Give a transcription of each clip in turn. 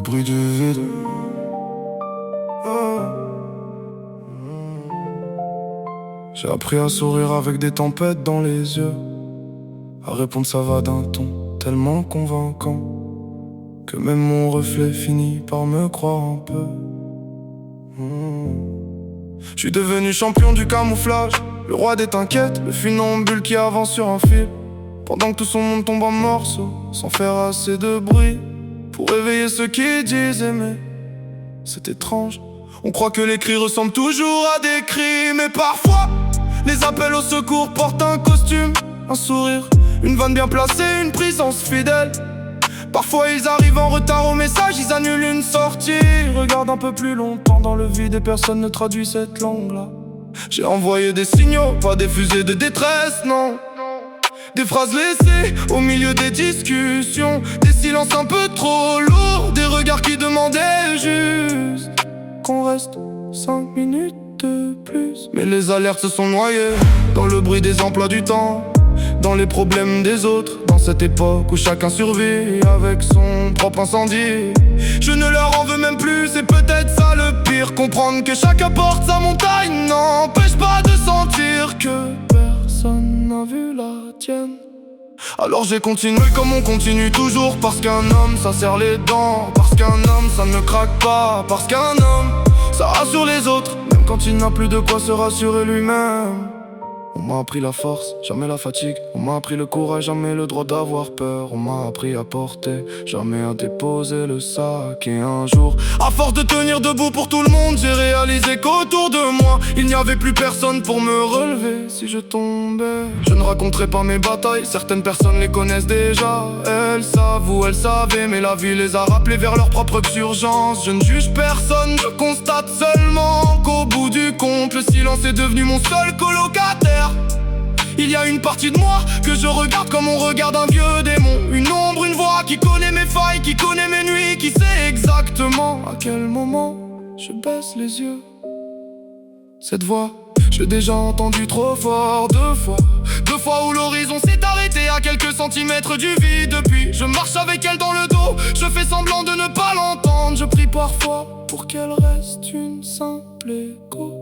bruit du vide. J'ai appris à sourire avec des tempêtes dans les yeux, à répondre ça va d'un ton tellement convaincant que même mon reflet finit par me croire un peu. Je suis devenu champion du camouflage, le roi des t'inquiètes, le funambule qui avance sur un fil, pendant que tout son monde tombe en morceaux, sans faire assez de bruit pour réveiller ceux qui disent aimer. C'est étrange, on croit que les cris ressemblent toujours à des cris, mais parfois les appels au secours portent un costume, un sourire, une vanne bien placée, une présence fidèle. Parfois ils arrivent en retard au message, ils annulent une sortie, ils regardent un peu plus longtemps dans le vide et personne ne traduit cette langue-là. J'ai envoyé des signaux, pas des fusées de détresse, non. Des phrases laissées au milieu des discussions, des silences un peu trop lourds, des regards qui demandaient juste qu'on reste 5 minutes de plus. Mais les alertes se sont noyées dans le bruit des emplois du temps, dans les problèmes des autres, dans cette époque où chacun survit avec son propre incendie. Je ne leur en veux même plus, c'est peut-être ça le pire. Comprendre que chacun porte sa montagne n'empêche pas de sentir que personne n'a vu la tienne. Alors j'ai continué comme on continue toujours, parce qu'un homme ça serre les dents, parce qu'un homme ça ne craque pas, parce qu'un homme ça rassure les autres, même quand il n'a plus de quoi se rassurer lui-même. On m'a appris la force, jamais la fatigue. On m'a appris le courage, jamais le droit d'avoir peur. On m'a appris à porter, jamais à déposer le sac. Et un jour, à force de tenir debout pour tout le monde, j'ai réalisé qu'autour de moi il n'y avait plus personne pour me relever si je tombais. Je ne raconterai pas mes batailles, certaines personnes les connaissent déjà. Elles savent ou elles savaient, mais la vie les a rappelées vers leur propre urgence. Je ne juge personne, je constate seulement qu'au bout du compte, le silence est devenu mon seul colocataire. Il y a une partie de moi que je regarde comme on regarde un vieux démon, une ombre, une voix qui connaît mes failles, qui connaît mes nuits, qui sait exactement à quel moment je baisse les yeux. Cette voix, je l'ai déjà entendue trop fort, deux fois où l'horizon s'est arrêté à quelques centimètres du vide. Depuis, je marche avec elle dans le dos, je fais semblant de ne pas l'entendre. Je prie parfois pour qu'elle reste une simple écho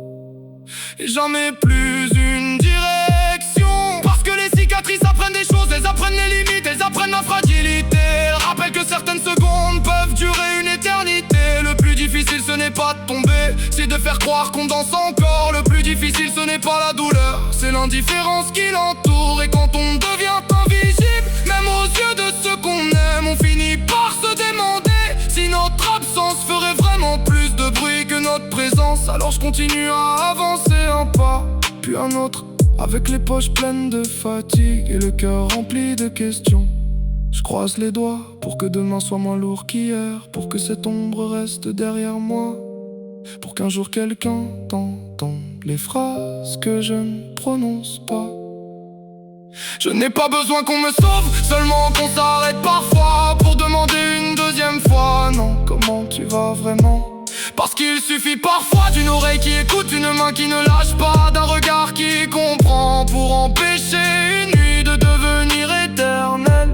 et jamais plus une direction. Parce que les cicatrices apprennent des choses, elles apprennent les limites, elles apprennent ma fragilité. Elles rappellent que certaines secondes peuvent durer une éternité. Le plus difficile ce n'est pas de tomber, c'est de faire croire qu'on danse encore. Le plus difficile ce n'est pas la douleur, c'est l'indifférence qui l'entoure. Et quand on devient invisible, même aux yeux de ceux qu'on aime, on finit par se demander si notre absence ferait vraiment plus de bruit que notre présence. Alors je continue à avancer un pas, puis un autre, avec les poches pleines de fatigue et le cœur rempli de questions. Je croise les doigts pour que demain soit moins lourd qu'hier, pour que cette ombre reste derrière moi, pour qu'un jour quelqu'un t'entende les phrases que je ne prononce pas. Je n'ai pas besoin qu'on me sauve, seulement qu'on s'arrête parfois pour demander une deuxième fois. Non, comment tu vas vraiment? Parce qu'il suffit parfois d'une oreille qui écoute, une main qui ne lâche pas, d'un regard qui comprend, pour empêcher une nuit de devenir éternelle.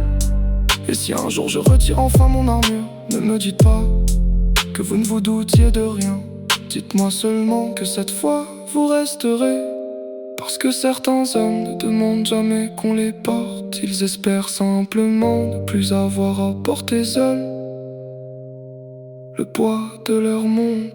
Et si un jour je retire enfin mon armure, ne me dites pas que vous ne vous doutiez de rien. Dites-moi seulement que cette fois vous resterez, parce que certains hommes ne demandent jamais qu'on les porte. Ils espèrent simplement ne plus avoir à porter seuls le poids de leur monde.